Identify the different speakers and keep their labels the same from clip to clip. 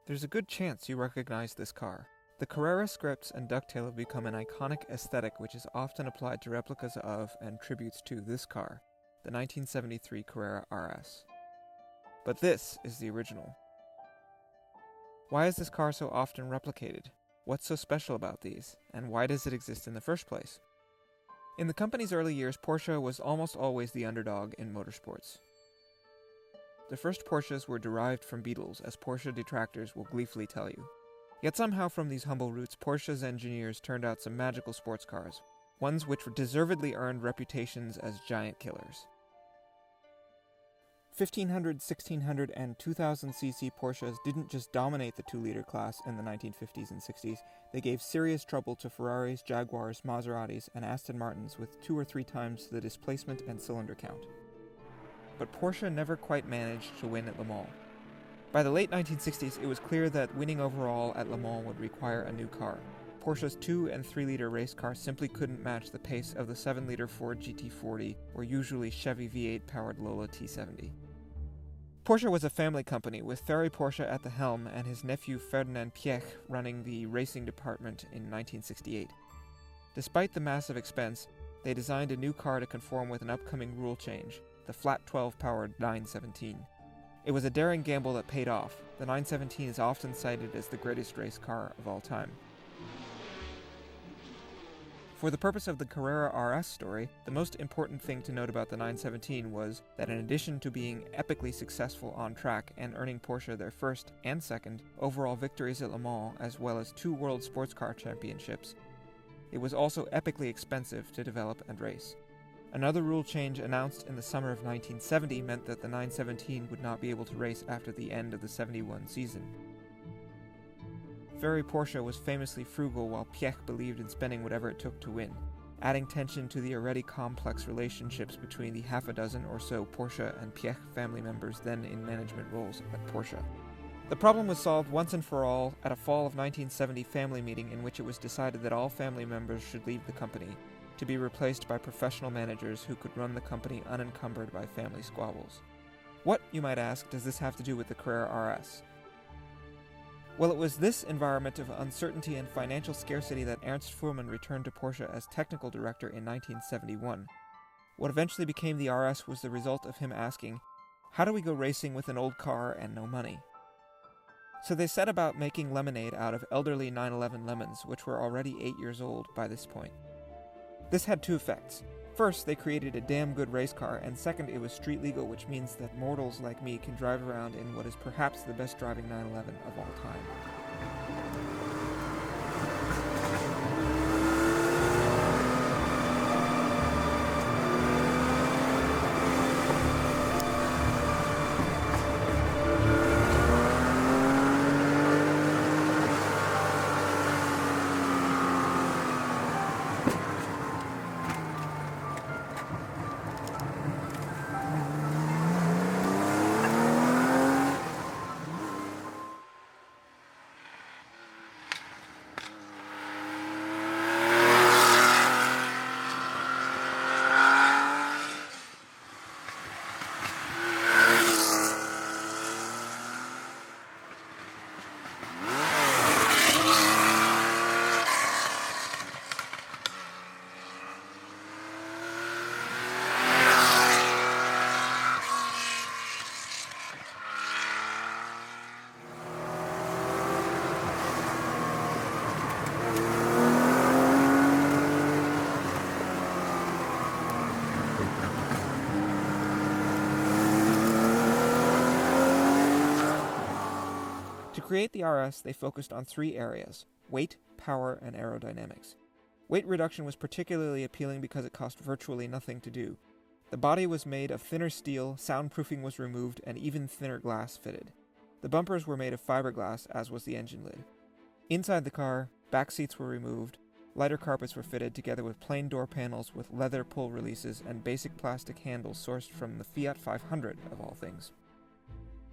Speaker 1: There's a good chance you recognize this car. The Carrera scripts and ducktail have become an iconic aesthetic which is often applied to replicas of and tributes to this car, the 1973 Carrera RS. But this is the original. Why is this car so often replicated? What's so special about these? And why does it exist in the first place? In the company's early years, Porsche was almost always the underdog in motorsports. The first Porsches were derived from Beetles, as Porsche detractors will gleefully tell you. Yet somehow from these humble roots, Porsche's engineers turned out some magical sports cars, ones which deservedly earned reputations as giant killers. 1500, 1600, and 2000cc Porsches didn't just dominate the 2-liter class in the 1950s and 60s, they gave serious trouble to Ferraris, Jaguars, Maseratis, and Aston Martins with 2 or 3 times the displacement and cylinder count. But Porsche never quite managed to win at Le Mans. By the late 1960s, it was clear that winning overall at Le Mans would require a new car. Porsche's 2 and 3-liter race cars simply couldn't match the pace of the 7-liter Ford GT40 or usually Chevy V8-powered Lola T70. Porsche was a family company, with Ferry Porsche at the helm and his nephew Ferdinand Piech running the racing department in 1968. Despite the massive expense, they designed a new car to conform with an upcoming rule change, the flat 12-powered 917. It was a daring gamble that paid off. The 917 is often cited as the greatest race car of all time. For the purpose of the Carrera RS story, the most important thing to note about the 917 was that in addition to being epically successful on track and earning Porsche their first and second overall victories at Le Mans as well as 2 World Sports Car Championships, it was also epically expensive to develop and race. Another rule change announced in the summer of 1970 meant that the 917 would not be able to race after the end of the 71 season. Ferry Porsche was famously frugal while Piech believed in spending whatever it took to win, adding tension to the already complex relationships between the half a dozen or so Porsche and Piech family members then in management roles at Porsche. The problem was solved once and for all at a fall of 1970 family meeting in which it was decided that all family members should leave the company, to be replaced by professional managers who could run the company unencumbered by family squabbles. What, you might ask, does this have to do with the Carrera RS? Well, it was this environment of uncertainty and financial scarcity that Ernst Fuhrmann returned to Porsche as technical director in 1971. What eventually became the RS was the result of him asking, how do we go racing with an old car and no money? So they set about making lemonade out of elderly 911 Lemons, which were already 8 years old by this point. This had 2 effects. First, they created a damn good race car, and second, it was street legal, which means that mortals like me can drive around in what is perhaps the best driving 911 of all time. To create the RS, they focused on 3 areas: weight, power, and aerodynamics. Weight reduction was particularly appealing because it cost virtually nothing to do. The body was made of thinner steel, soundproofing was removed, and even thinner glass fitted. The bumpers were made of fiberglass, as was the engine lid. Inside the car, back seats were removed, lighter carpets were fitted together with plain door panels with leather pull releases and basic plastic handles sourced from the Fiat 500, of all things.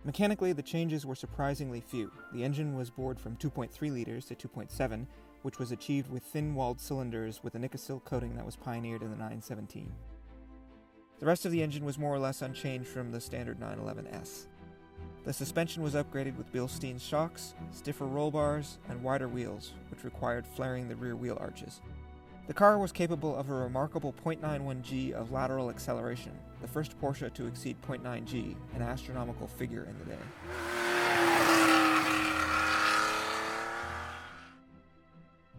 Speaker 1: Mechanically, the changes were surprisingly few. The engine was bored from 2.3 liters to 2.7, which was achieved with thin-walled cylinders with a Nikasil coating that was pioneered in the 917. The rest of the engine was more or less unchanged from the standard 911S. The suspension was upgraded with Bilstein shocks, stiffer roll bars, and wider wheels, which required flaring the rear wheel arches. The car was capable of a remarkable 0.91 g of lateral acceleration, the first Porsche to exceed 0.9 g, an astronomical figure in the day.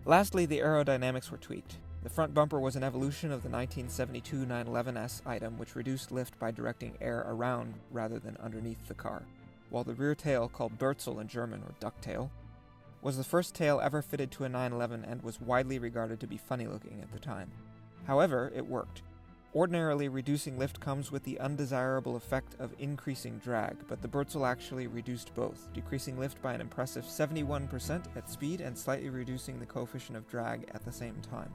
Speaker 1: Lastly, the aerodynamics were tweaked. The front bumper was an evolution of the 1972 911S item, which reduced lift by directing air around rather than underneath the car, while the rear tail, called Bürzel in German or ducktail, was the first tail ever fitted to a 911 and was widely regarded to be funny-looking at the time. However, it worked. Ordinarily, reducing lift comes with the undesirable effect of increasing drag, but the Bürzel actually reduced both, decreasing lift by an impressive 71% at speed and slightly reducing the coefficient of drag at the same time.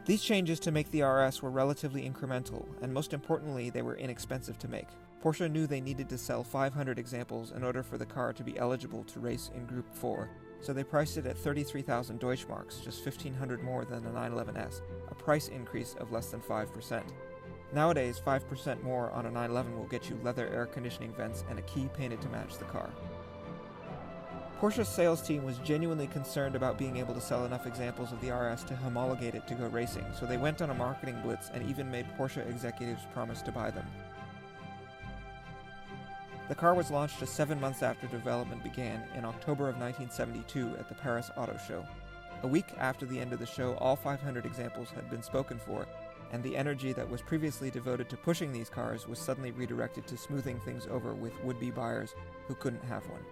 Speaker 1: These changes to make the RS were relatively incremental, and most importantly, they were inexpensive to make. Porsche knew they needed to sell 500 examples in order for the car to be eligible to race in Group 4, so they priced it at 33,000 Deutschmarks, just 1,500 more than the 911S, a price increase of less than 5%. Nowadays, 5% more on a 911 will get you leather air conditioning vents and a key painted to match the car. Porsche's sales team was genuinely concerned about being able to sell enough examples of the RS to homologate it to go racing, so they went on a marketing blitz and even made Porsche executives promise to buy them. The car was launched just 7 months after development began, in October of 1972 at the Paris Auto Show. A week after the end of the show, all 500 examples had been spoken for, and the energy that was previously devoted to pushing these cars was suddenly redirected to smoothing things over with would-be buyers who couldn't have one.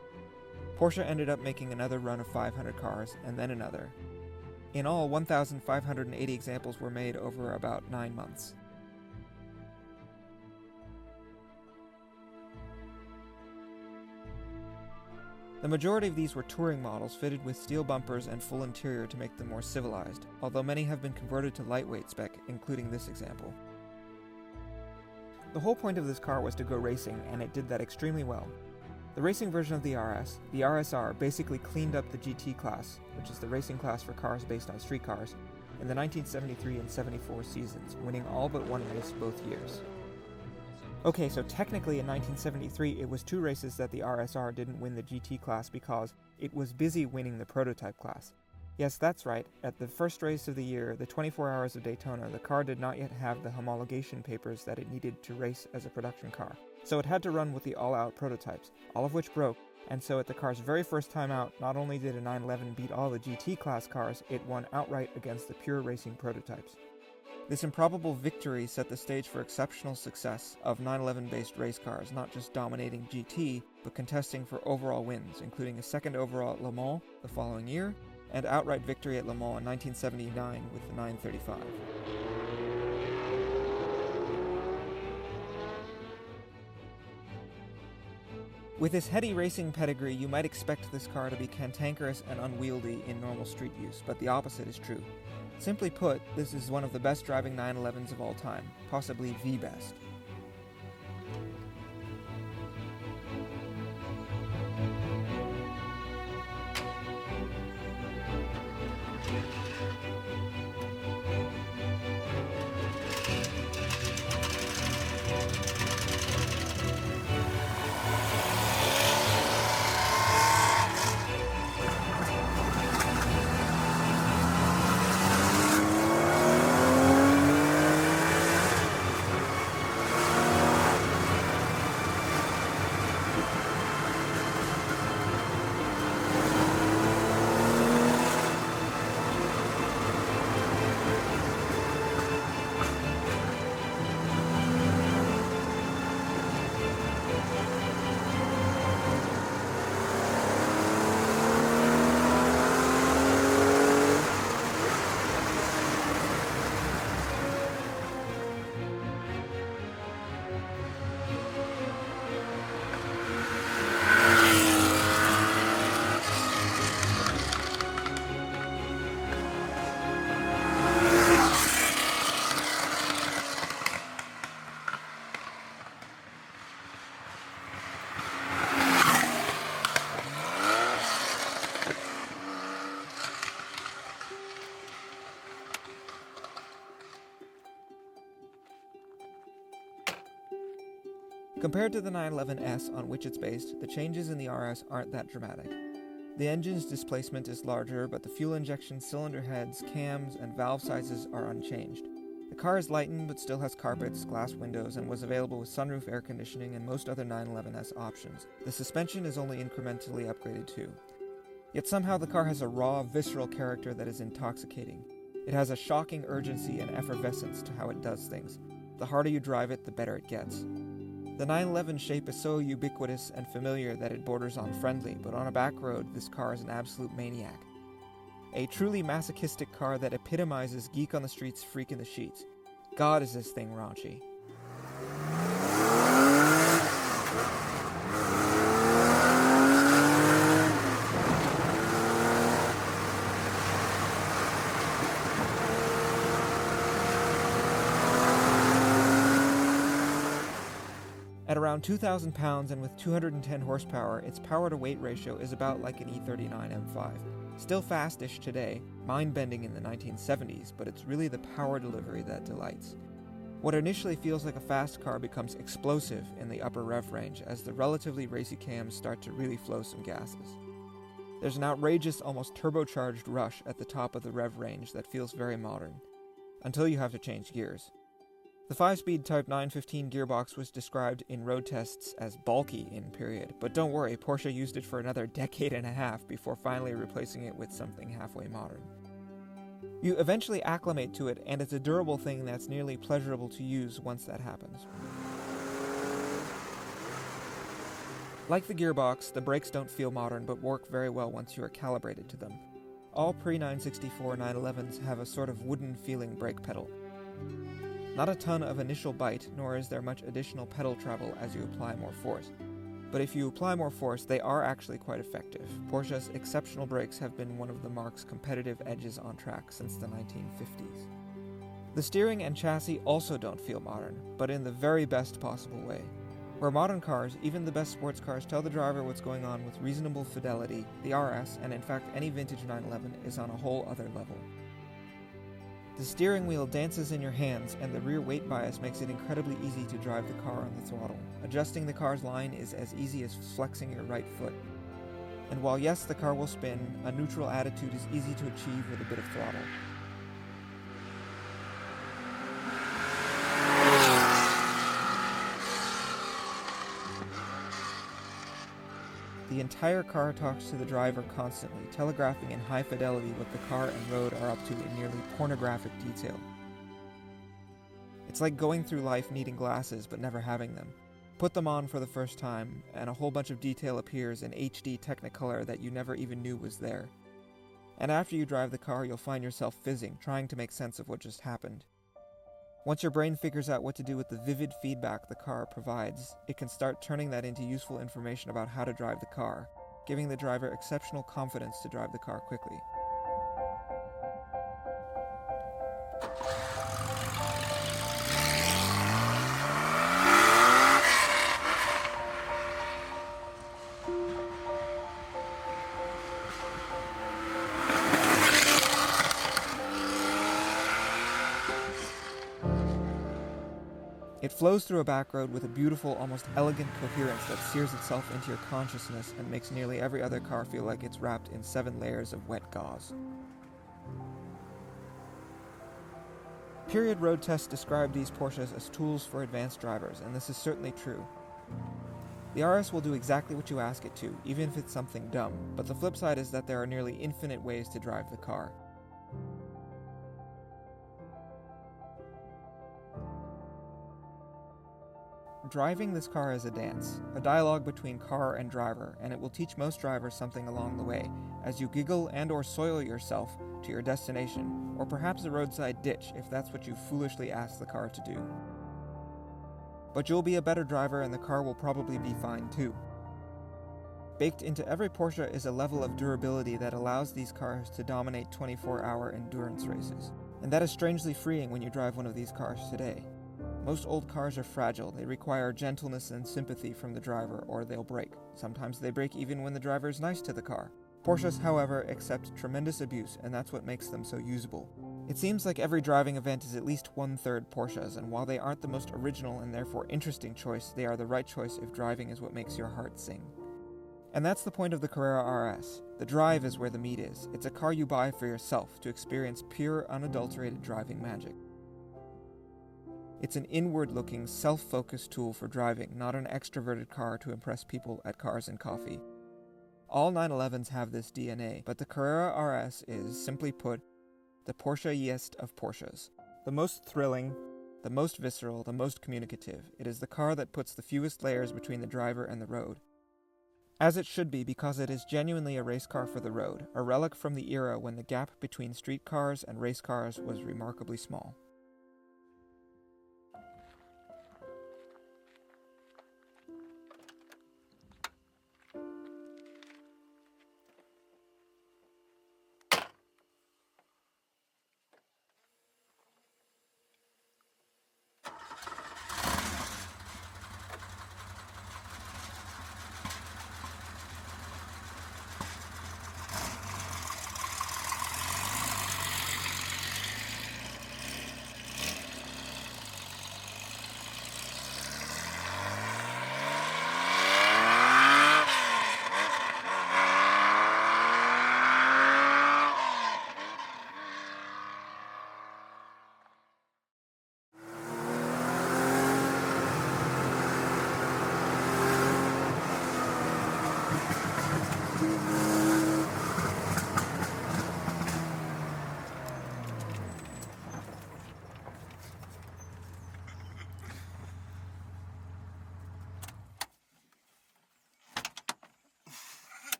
Speaker 1: Porsche ended up making another run of 500 cars, and then another. In all, 1,580 examples were made over about 9 months. The majority of these were touring models fitted with steel bumpers and full interior to make them more civilized, although many have been converted to lightweight spec, including this example. The whole point of this car was to go racing, and it did that extremely well. The racing version of the RS, the RSR, basically cleaned up the GT class, which is the racing class for cars based on street cars, in the 1973 and 74 seasons, winning all but one race both years. Okay, so technically in 1973 it was 2 races that the RSR didn't win the GT class because it was busy winning the prototype class. Yes, that's right, at the first race of the year, the 24 Hours of Daytona, the car did not yet have the homologation papers that it needed to race as a production car. So it had to run with the all-out prototypes, all of which broke, and so at the car's very first time out, not only did a 911 beat all the GT class cars, it won outright against the pure racing prototypes. This improbable victory set the stage for exceptional success of 911-based race cars, not just dominating GT, but contesting for overall wins, including a second overall at Le Mans the following year, and outright victory at Le Mans in 1979 with the 935. With this heady racing pedigree, you might expect this car to be cantankerous and unwieldy in normal street use, but the opposite is true. Simply put, this is one of the best driving 911s of all time, possibly the best. Compared to the 911S on which it's based, the changes in the RS aren't that dramatic. The engine's displacement is larger, but the fuel injection cylinder heads, cams, and valve sizes are unchanged. The car is lightened but still has carpets, glass windows, and was available with sunroof air conditioning and most other 911S options. The suspension is only incrementally upgraded too. Yet somehow the car has a raw, visceral character that is intoxicating. It has a shocking urgency and effervescence to how it does things. The harder you drive it, the better it gets. The 911 shape is so ubiquitous and familiar that it borders on friendly, but on a back road, this car is an absolute maniac. A truly masochistic car that epitomizes geek on the streets, freak in the sheets. God, is this thing raunchy. At around 2,000 pounds and with 210 horsepower, its power-to-weight ratio is about like an E39 M5. Still fast-ish today, mind-bending in the 1970s, but it's really the power delivery that delights. What initially feels like a fast car becomes explosive in the upper rev range as the relatively racy cams start to really flow some gases. There's an outrageous, almost turbocharged rush at the top of the rev range that feels very modern, until you have to change gears. The 5-speed Type 915 gearbox was described in road tests as bulky in period, but don't worry, Porsche used it for another decade and a half before finally replacing it with something halfway modern. You eventually acclimate to it, and it's a durable thing that's nearly pleasurable to use once that happens. Like the gearbox, the brakes don't feel modern but work very well once you are calibrated to them. All pre-964 911s have a sort of wooden feeling brake pedal. Not a ton of initial bite, nor is there much additional pedal travel as you apply more force. But if you apply more force, they are actually quite effective. Porsche's exceptional brakes have been one of the marque's competitive edges on track since the 1950s. The steering and chassis also don't feel modern, but in the very best possible way. Where modern cars, even the best sports cars, tell the driver what's going on with reasonable fidelity, the RS, and in fact any vintage 911, is on a whole other level. The steering wheel dances in your hands, and the rear weight bias makes it incredibly easy to drive the car on the throttle. Adjusting the car's line is as easy as flexing your right foot. And while yes, the car will spin, a neutral attitude is easy to achieve with a bit of throttle. The entire car talks to the driver constantly, telegraphing in high fidelity what the car and road are up to in nearly pornographic detail. It's like going through life needing glasses but never having them. Put them on for the first time, and a whole bunch of detail appears in HD Technicolor that you never even knew was there. And after you drive the car, you'll find yourself fizzing, trying to make sense of what just happened. Once your brain figures out what to do with the vivid feedback the car provides, it can start turning that into useful information about how to drive the car, giving the driver exceptional confidence to drive the car quickly. It flows through a back road with a beautiful, almost elegant coherence that sears itself into your consciousness and makes nearly every other car feel like it's wrapped in 7 layers of wet gauze. Period road tests describe these Porsches as tools for advanced drivers, and this is certainly true. The RS will do exactly what you ask it to, even if it's something dumb, but the flip side is that there are nearly infinite ways to drive the car. Driving this car is a dance, a dialogue between car and driver, and it will teach most drivers something along the way, as you giggle and or soil yourself to your destination, or perhaps a roadside ditch if that's what you foolishly ask the car to do. But you'll be a better driver and the car will probably be fine too. Baked into every Porsche is a level of durability that allows these cars to dominate 24-hour endurance races, and that is strangely freeing when you drive one of these cars today. Most old cars are fragile. They require gentleness and sympathy from the driver, or they'll break. Sometimes they break even when the driver is nice to the car. Porsches, however, accept tremendous abuse, and that's what makes them so usable. It seems like every driving event is at least 1/3 Porsches, and while they aren't the most original and therefore interesting choice, they are the right choice if driving is what makes your heart sing. And that's the point of the Carrera RS. The drive is where the meat is. It's a car you buy for yourself to experience pure, unadulterated driving magic. It's an inward-looking, self-focused tool for driving, not an extroverted car to impress people at Cars and Coffee. All 911s have this DNA, but the Carrera RS is, simply put, the Porsche-iest of Porsches. The most thrilling, the most visceral, the most communicative. It is the car that puts the fewest layers between the driver and the road. As it should be, because it is genuinely a race car for the road, a relic from the era when the gap between street cars and race cars was remarkably small.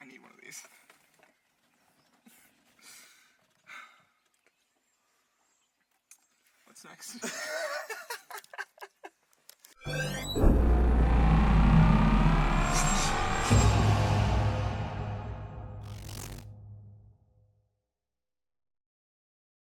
Speaker 2: I need one of these. What's next?